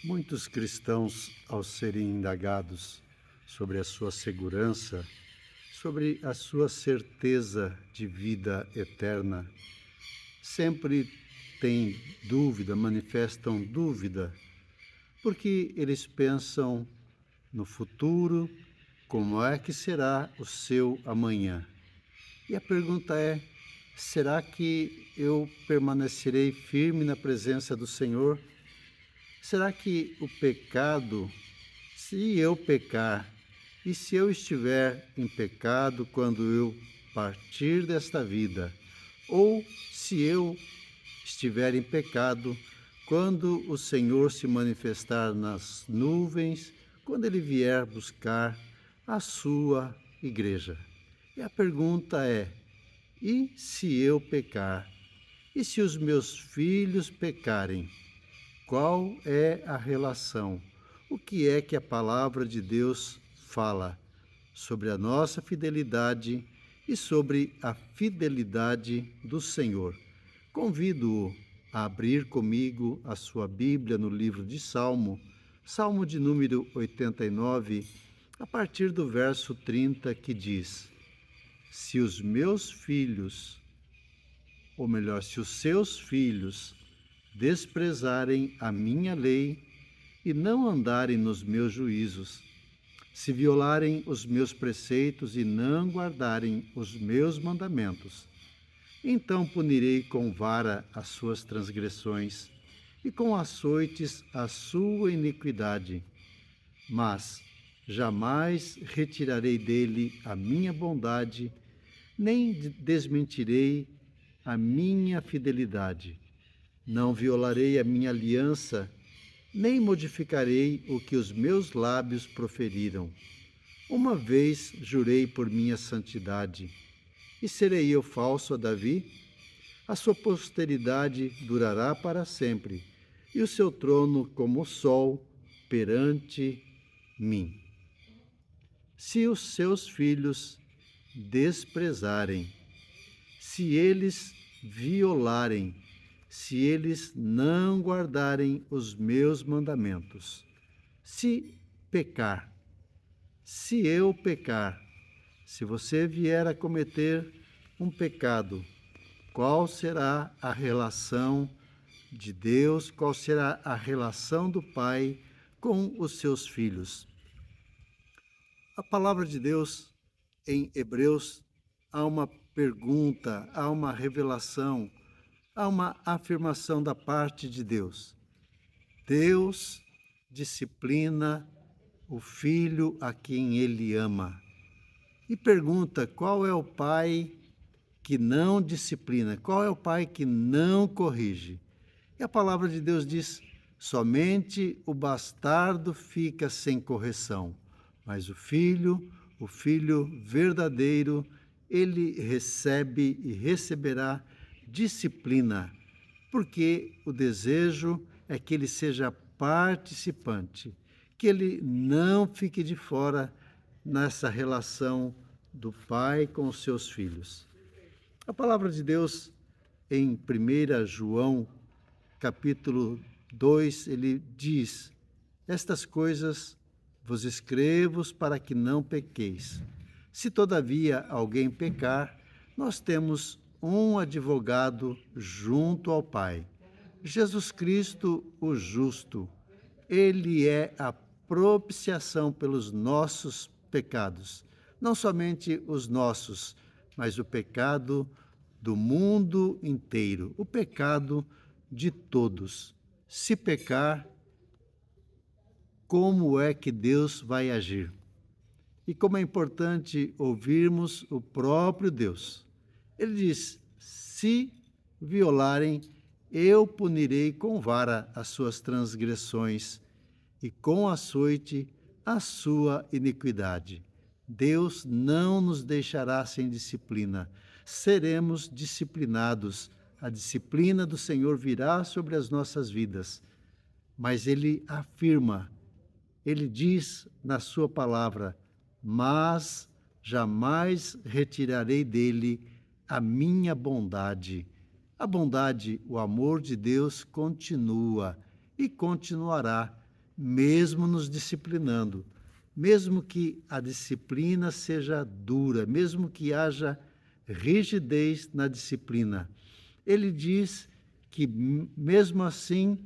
Muitos cristãos, ao serem indagados sobre a sua segurança, sobre a sua certeza de vida eterna, sempre têm dúvida, manifestam dúvida, porque eles pensam no futuro, como é que será o seu amanhã. E a pergunta é: será que eu permanecerei firme na presença do Senhor? Será que o pecado, se eu pecar, e se eu estiver em pecado quando eu partir desta vida, ou se eu estiver em pecado quando o Senhor se manifestar nas nuvens, quando ele vier buscar a sua igreja? E a pergunta é: e se eu pecar? E se os meus filhos pecarem? Qual é a relação? O que é que a palavra de Deus fala sobre a nossa fidelidade e sobre a fidelidade do Senhor? Convido-o a abrir comigo a sua Bíblia no livro de Salmo, Salmo de número 89, a partir do verso 30, que diz: Se os meus filhos, ou melhor, se os seus filhos desprezarem a minha lei e não andarem nos meus juízos, se violarem os meus preceitos e não guardarem os meus mandamentos, então punirei com vara as suas transgressões e com açoites a sua iniquidade. Mas jamais retirarei dele a minha bondade, nem desmentirei a minha fidelidade. Não violarei a minha aliança, nem modificarei o que os meus lábios proferiram. Uma vez jurei por minha santidade, e serei eu falso a Davi? A sua posteridade durará para sempre, e o seu trono como o sol perante mim. Se os seus filhos desprezarem, se eles violarem, se eles não guardarem os meus mandamentos, se pecar, se eu pecar, se você vier a cometer um pecado, qual será a relação de Deus, qual será a relação do Pai com os seus filhos? A palavra de Deus em Hebreus há uma pergunta, há uma revelação, há uma afirmação da parte de Deus. Deus disciplina o filho a quem ele ama. E pergunta: qual é o pai que não disciplina? Qual é o pai que não corrige? E a palavra de Deus diz: somente o bastardo fica sem correção, mas o filho verdadeiro, ele recebe e receberá disciplina, porque o desejo é que ele seja participante, que ele não fique de fora nessa relação do pai com os seus filhos. A palavra de Deus em 1 João, capítulo 2, ele diz: estas coisas vos escrevo para que não pequeis. Se todavia alguém pecar, nós temos um advogado junto ao Pai, Jesus Cristo, o justo. Ele é a propiciação pelos nossos pecados, não somente os nossos, mas o pecado do mundo inteiro, o pecado de todos. Se pecar, como é que Deus vai agir? E como é importante ouvirmos o próprio Deus. Ele diz: se violarem, eu punirei com vara as suas transgressões e com açoite a sua iniquidade. Deus não nos deixará sem disciplina. Seremos disciplinados. A disciplina do Senhor virá sobre as nossas vidas. Mas ele afirma, ele diz na sua palavra: mas jamais retirarei dele a minha bondade. A bondade, o amor de Deus continua e continuará, mesmo nos disciplinando, mesmo que a disciplina seja dura, mesmo que haja rigidez na disciplina. Ele diz que, mesmo assim,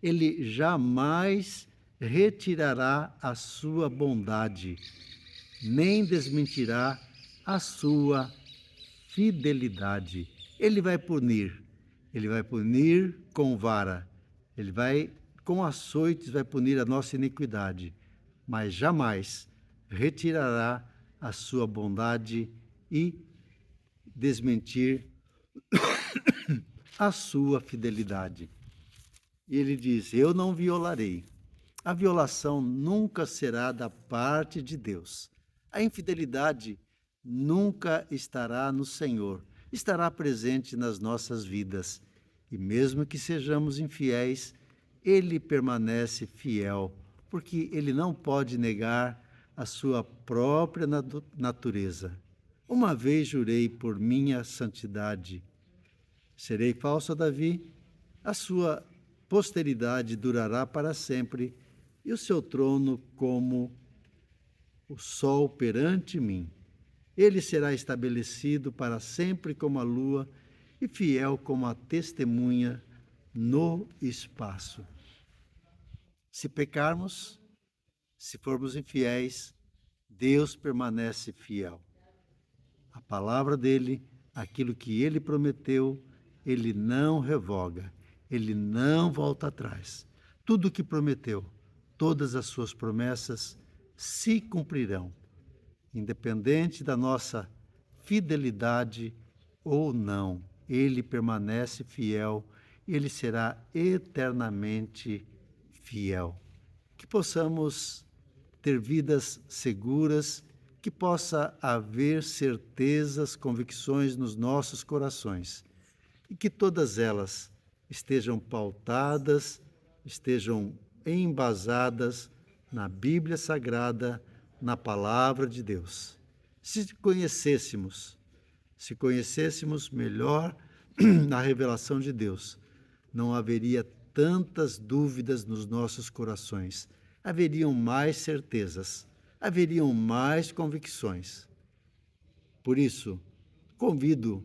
ele jamais retirará a sua bondade, nem desmentirá a sua fidelidade. Ele vai punir com vara, ele vai, com açoites, vai punir a nossa iniquidade, mas jamais retirará a sua bondade e desmentir a sua fidelidade. E ele diz: eu não violarei. A violação nunca será da parte de Deus. A infidelidade nunca estará no Senhor, estará presente nas nossas vidas. E mesmo que sejamos infiéis, Ele permanece fiel, porque Ele não pode negar a sua própria natureza. Uma vez jurei por minha santidade, serei falso a Davi, a sua posteridade durará para sempre, e o seu trono como o sol perante mim. Ele será estabelecido para sempre como a lua e fiel como a testemunha no espaço. Se pecarmos, se formos infiéis, Deus permanece fiel. A palavra dele, aquilo que ele prometeu, ele não revoga, ele não volta atrás. Tudo o que prometeu, todas as suas promessas se cumprirão, independente da nossa fidelidade ou não. Ele permanece fiel, ele será eternamente fiel. Que possamos ter vidas seguras, que possa haver certezas, convicções nos nossos corações e que todas elas estejam pautadas, estejam embasadas na Bíblia Sagrada, na Palavra de Deus. Se conhecêssemos melhor a revelação de Deus, não haveria tantas dúvidas nos nossos corações, haveriam mais certezas, haveriam mais convicções. Por isso, convido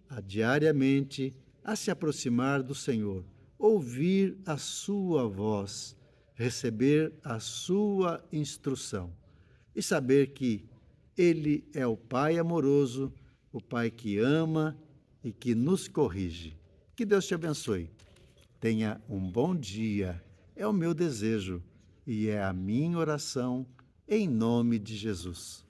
a diariamente a se aproximar do Senhor, ouvir a sua voz, receber a sua instrução e saber que Ele é o Pai amoroso, o Pai que ama e que nos corrige. Que Deus te abençoe. Tenha um bom dia. É o meu desejo e é a minha oração em nome de Jesus.